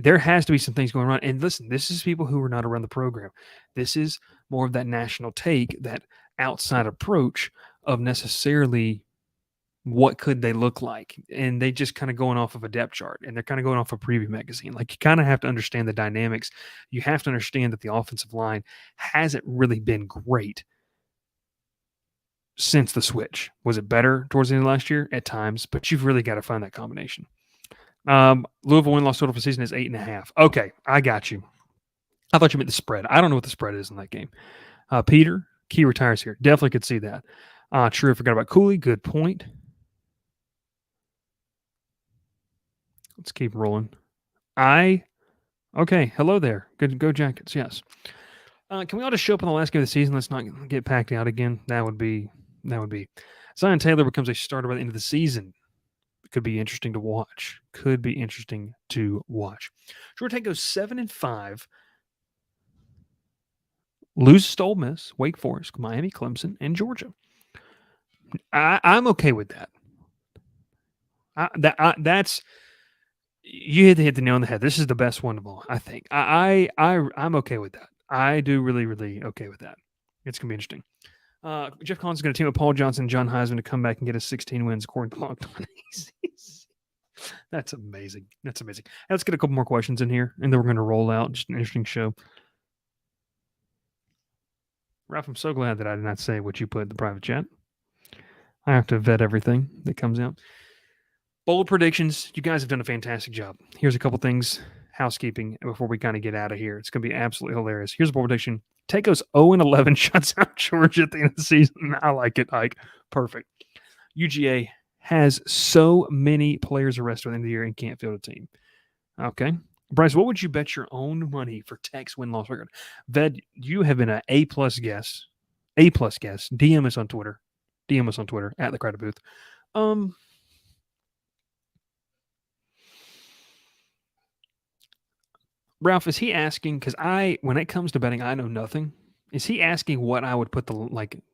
There has to be some things going on. And listen, this is people who are not around the program. This is more of that national take, that outside approach of necessarily what could they look like? And they just kind of going off of a depth chart, and they're kind of going off a preview magazine. Like, you kind of have to understand the dynamics. You have to understand that the offensive line hasn't really been great since the switch. Was it better towards the end of last year? At times, but you've really got to find that combination. Louisville win-loss total for the season is 8.5. Okay, I got you. I thought you meant the spread. I don't know what the spread is in that game. Peter, Key retires here. Definitely could see that. True, I forgot about Cooley. Good point. Let's keep rolling. Okay, hello there. Good, go Jackets, yes. Can we all just show up on the last game of the season? Let's not get packed out again. That would be. Zion Taylor becomes a starter by the end of the season. Could be interesting to watch. Georgia Tech goes 7-5. Loses to Ole Miss, Wake Forest, Miami, Clemson, and Georgia. I'm okay with that. That's you hit the nail on the head. This is the best one of all, I think. I'm okay with that. I do really okay with that. It's gonna be interesting. Jeff Collins is going to team with Paul Johnson and John Heisman to come back and get us 16 wins according to Locked On ACC. That's amazing. Let's get a couple more questions in here, and then we're going to roll out. Just an interesting show. Ralph, I'm so glad that I did not say what you put in the private chat. I have to vet everything that comes out. Bold predictions. You guys have done a fantastic job. Here's a couple things, housekeeping, before we kind of get out of here. It's going to be absolutely hilarious. Here's a bold prediction. Tech goes 0-11, shuts out Georgia at the end of the season. I like it, Ike. Perfect. UGA has so many players arrested at the end of the year and can't field a team. Okay. Bryce, what would you bet your own money for Tech's win-loss record? Ved, you have been an A-plus guest. DM us on Twitter. At the Credit Booth. Ralph, is he asking, because when it comes to betting, I know nothing. Is he asking what I would put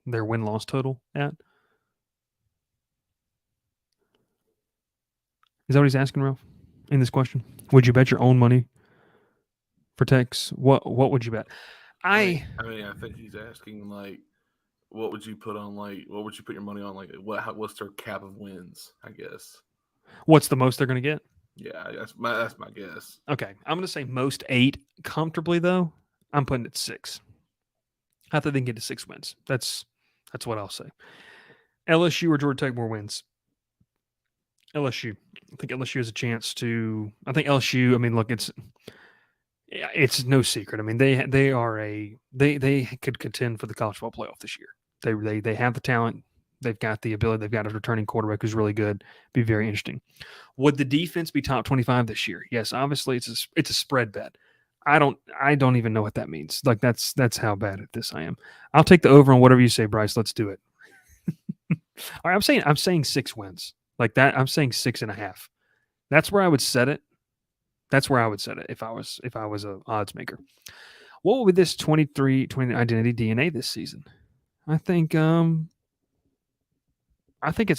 their win-loss total at? Is that what he's asking, Ralph, in this question? Would you bet your own money for Techs? What would you bet? I think he's asking, what would you put on, what would you put your money on? What's their cap of wins, I guess. What's the most they're going to get? Yeah, that's my guess. Okay, I'm going to say most 8 comfortably, though. I'm putting it 6. I think they can get to 6 wins. That's what I'll say. LSU or Georgia Tech more wins? LSU. I think LSU has a chance to. I think LSU. I mean, look, it's no secret. I mean, they could contend for the college football playoff this year. They have the talent. They've got the ability. They've got a returning quarterback who's really good. Be very interesting. Would the defense be top 25 this year? Yes, obviously it's a spread bet. I don't even know what that means. That's how bad at this I am. I'll take the over on whatever you say, Bryce. Let's do it. All right, I'm saying 6 wins. Like that, I'm saying 6.5. That's where I would set it. That's where I would set it if I was a odds maker. What would be this 23 identity DNA this season? I think it's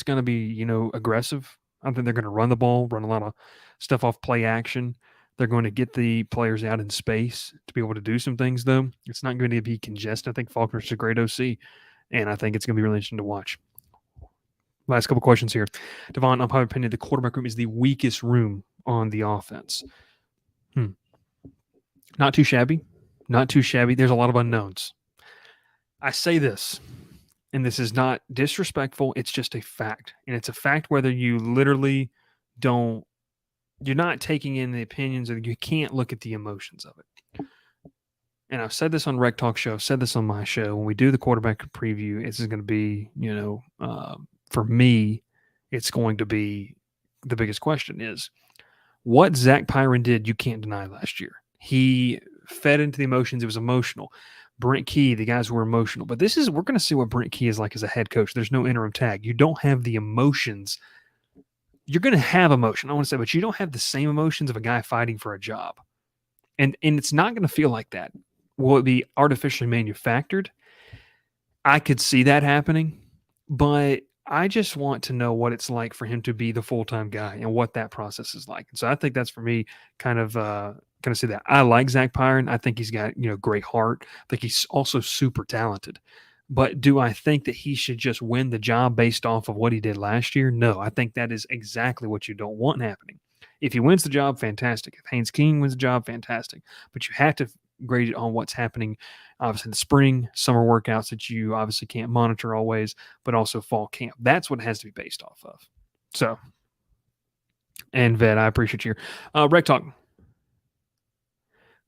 going to be, aggressive. I think they're going to run the ball, run a lot of stuff off play action. They're going to get the players out in space to be able to do some things, though. It's not going to be congested. I think Faulkner's a great OC, and I think it's going to be really interesting to watch. Last couple questions here. Devon, I'm probably opinion the quarterback room is the weakest room on the offense. Not too shabby. There's a lot of unknowns. I say this, and this is not disrespectful. It's just a fact. And it's a fact whether you literally you're not taking in the opinions, or you can't look at the emotions of it. And I've said this on Rec Talk Show. I've said this on my show. When we do the quarterback preview, this is going to be, for me, it's going to be the biggest question is what Zach Pyron did, you can't deny last year. He fed into the emotions. It was emotional. Brent Key, the guys were emotional. But we're going to see what Brent Key is like as a head coach. There's no interim tag. You don't have the emotions. You're going to have emotion, I want to say, but you don't have the same emotions of a guy fighting for a job. And it's not going to feel like that. Will it be artificially manufactured? I could see that happening, but I just want to know what it's like for him to be the full-time guy and what that process is like. And so I think that's for me kind of see that. I like Zach Pyron. I think he's got, great heart. I think he's also super talented. But do I think that he should just win the job based off of what he did last year? No, I think that is exactly what you don't want happening. If he wins the job, fantastic. If Haynes King wins the job, fantastic. But you have to grade it on what's happening, obviously, in the spring, summer workouts that you obviously can't monitor always, but also fall camp. That's what it has to be based off of. So, and Vet, I appreciate you. Rec Talk.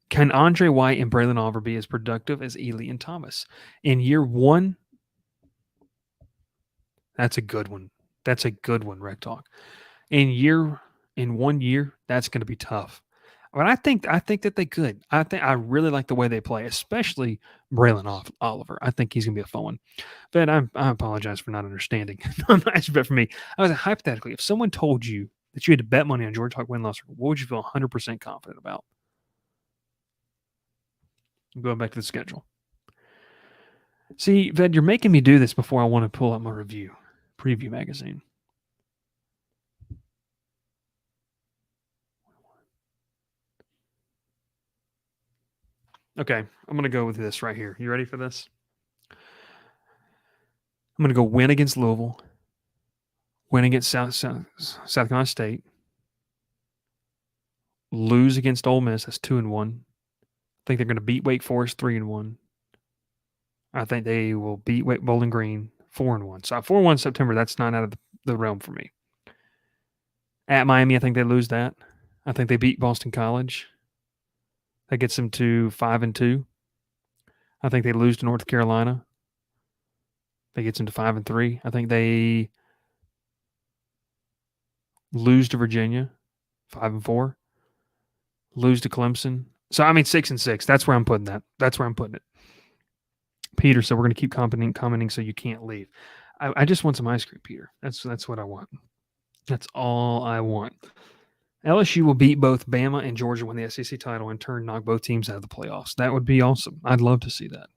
Can Andre White and Braylon Oliver be as productive as Ely and Thomas? In year one, that's a good one. That's a good one, Rec Talk. In 1 year, that's going to be tough. But I think that they could. I really like the way they play, especially Braylon Oliver. I think he's going to be a fun one. But I apologize for not understanding. I'm not asking bet for me. I was hypothetically, if someone told you that you had to bet money on Georgia Tech win-loss, what would you feel 100% confident about? I'm going back to the schedule. See, Ved, you're making me do this before I want to pull out my preview magazine. Okay, I'm going to go with this right here. You ready for this? I'm going to go win against Louisville, win against South Carolina State, lose against Ole Miss. That's 2-1. I think they're going to beat Wake Forest 3-1. I think they will beat Bowling Green 4-1. So 4-1 September, that's not out of the realm for me. At Miami, I think they lose that. I think they beat Boston College. That gets them to 5-2. I think they lose to North Carolina. That gets them to 5-3. I think they lose to Virginia, 5-4. Lose to Clemson. So, 6-6. That's where I'm putting that. That's where I'm putting it. Peter said we're going to keep commenting so you can't leave. I just want some ice cream, Peter. That's what I want. That's all I want. LSU will beat both Bama and Georgia, win the SEC title, and turn knock both teams out of the playoffs. That would be awesome. I'd love to see that.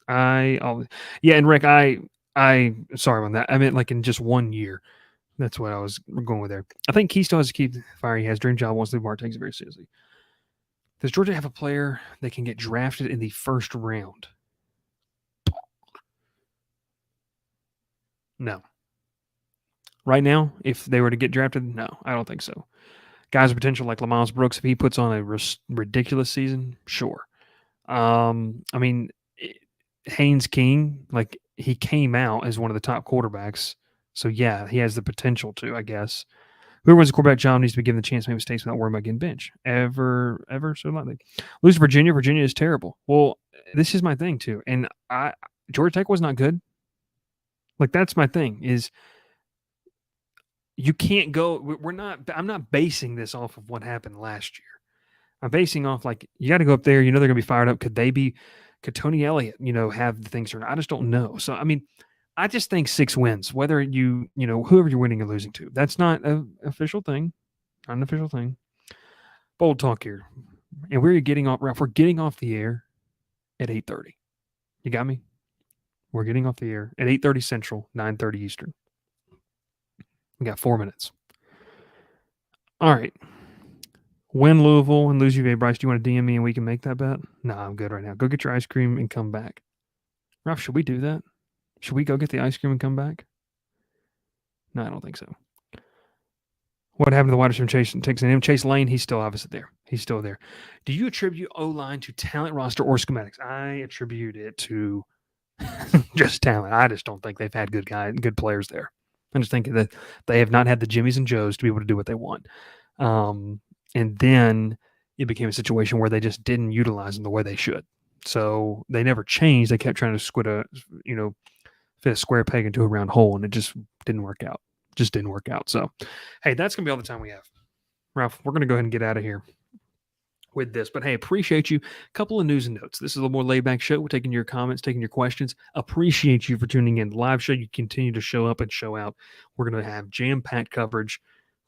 And Rick, I sorry about that. I meant like in just 1 year. That's what I was going with there. I think Keystone has to keep the fire he has. Dream job, wants to leave. Mark takes it very seriously. Does Georgia have a player that can get drafted in the first round? No. Right now, if they were to get drafted, no, I don't think so. Guys with potential like Lamont Brooks, if he puts on a ridiculous season, sure. Haynes King, like he came out as one of the top quarterbacks. So, yeah, he has the potential to, I guess. Whoever wins the quarterback job needs to be given the chance to make mistakes without worrying about getting benched. Ever so likely. Lose to Virginia. Virginia is terrible. Well, this is my thing, too. And Georgia Tech was not good. Like, that's my thing is you can't go – I'm not basing this off of what happened last year. I'm basing off, like, you got to go up there. You know they're going to be fired up. Could Tony Elliott, have the things or not? I just don't know. So, I just think 6 wins, whether whoever you're winning or losing to. That's not an official thing. Not an official thing. Bold talk here. And we're getting off the air at 8:30. You got me? We're getting off the air at 8:30 Central, 9:30 Eastern. We got 4 minutes. All right. Win Louisville and lose UVA. Bryce, do you want to DM me and we can make that bet? No, I'm good right now. Go get your ice cream and come back. Ralph, should we do that? Should we go get the ice cream and come back? No, I don't think so. What happened to the wide receiver Chase Lane? He's still obviously there. He's still there. Do you attribute O-line to talent, roster, or schematics? I attribute it to just talent. I just don't think they've had good players there. I just think that they have not had the Jimmies and Joes to be able to do what they want. And then it became a situation where they just didn't utilize them the way they should. So they never changed. They kept trying to fit a square peg into a round hole, and it just didn't work out. So, hey, that's going to be all the time we have. Ralph, we're going to go ahead and get out of here with this. But, hey, appreciate you. A couple of news and notes. This is a little more laid-back show. We're taking your comments, taking your questions. Appreciate you for tuning in. The live show, you continue to show up and show out. We're going to have jam-packed coverage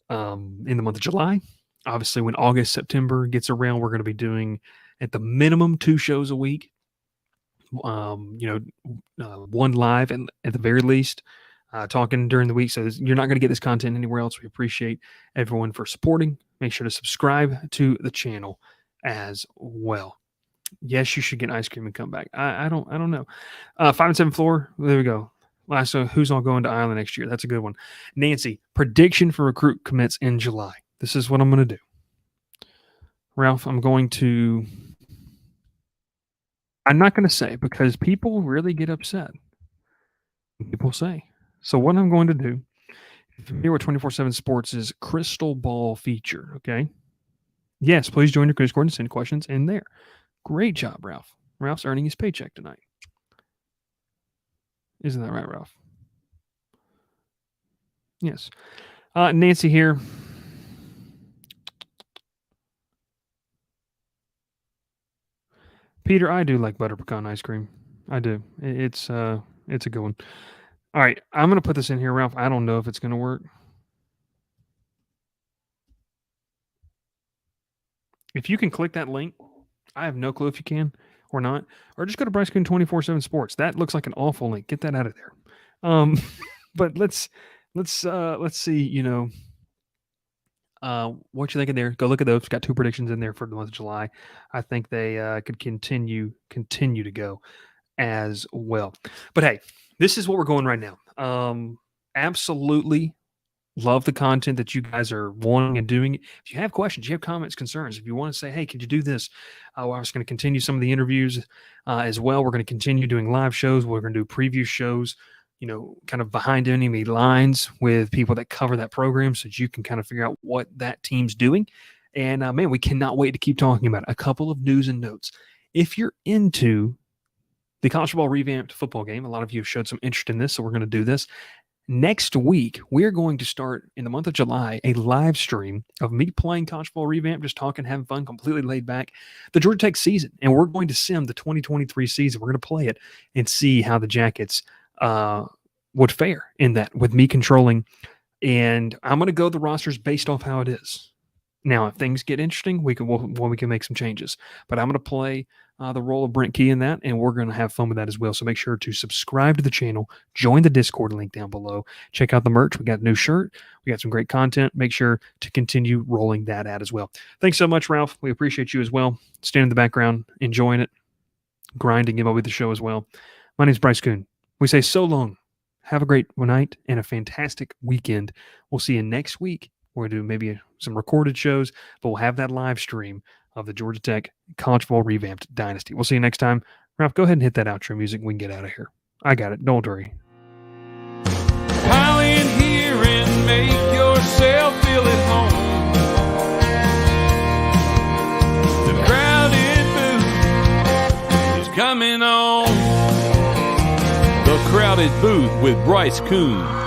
in the month of July. Obviously, when August, September gets around, we're going to be doing at the minimum 2 shows a week. One live and at the very least, talking during the week. So you're not going to get this content anywhere else. We appreciate everyone for supporting. Make sure to subscribe to the channel as well. Yes, you should get ice cream and come back. I don't know. 5 and 7 floor. There we go. Last, who's all going to Ireland next year? That's a good one. Nancy, prediction for recruit commits in July. This is what I'm going to do. Ralph, I'm not going to say because people really get upset. People say. So what I'm going to do, here with 24/7 Sports is Crystal Ball feature, okay? Yes, please join your Discord and send questions in there. Great job, Ralph. Ralph's earning his paycheck tonight. Isn't that right, Ralph? Yes. Nancy here. Peter, I do like butter pecan ice cream. I do. It's a good one. All right, I'm going to put this in here, Ralph. I don't know if it's going to work. If you can click that link, I have no clue if you can or not. Or just go to Bryce Koon 24/7 Sports. That looks like an awful link. Get that out of there. But let's see, what you think in there. Go look at those. Got 2 predictions in there for the month of July. I think they could continue to go as well. But hey, this is what we're going right now. Absolutely love the content that you guys are wanting and doing. If you have questions, you have comments, concerns, if you want to say, hey, could you do this? I was going to continue some of the interviews as well. We're going to continue doing live shows. We're going to do preview shows, kind of behind enemy lines with people that cover that program so that you can kind of figure out what that team's doing. And man, we cannot wait to keep talking about it. A couple of news and notes. If you're into the college football revamped football game, a lot of you have showed some interest in this, so we're going to do this. Next week, we're going to start in the month of July a live stream of me playing college football revamp, just talking, having fun, completely laid back, the Georgia Tech season. And we're going to sim the 2023 season. We're going to play it and see how the Jackets would fare in that with me controlling. And I'm going to go the rosters based off how it is. Now, if things get interesting, we can make some changes. But I'm going to play the role of Brent Key in that, and we're going to have fun with that as well. So make sure to subscribe to the channel, join the Discord link down below, check out the merch. We got a new shirt. We got some great content. Make sure to continue rolling that out as well. Thanks so much, Ralph. We appreciate you as well. Stand in the background, enjoying it, grinding in with the show as well. My name is Bryce Koon. We say so long. Have a great night and a fantastic weekend. We'll see you next week. We're going to do maybe some recorded shows, but we'll have that live stream of the Georgia Tech College Football Revamped Dynasty. We'll see you next time. Ralph, go ahead and hit that outro music. We can get out of here. I got it. Don't worry. Pile in here and make yourself feel at home. The crowded booth is coming on. The Crowded Booth with Bryce Koon.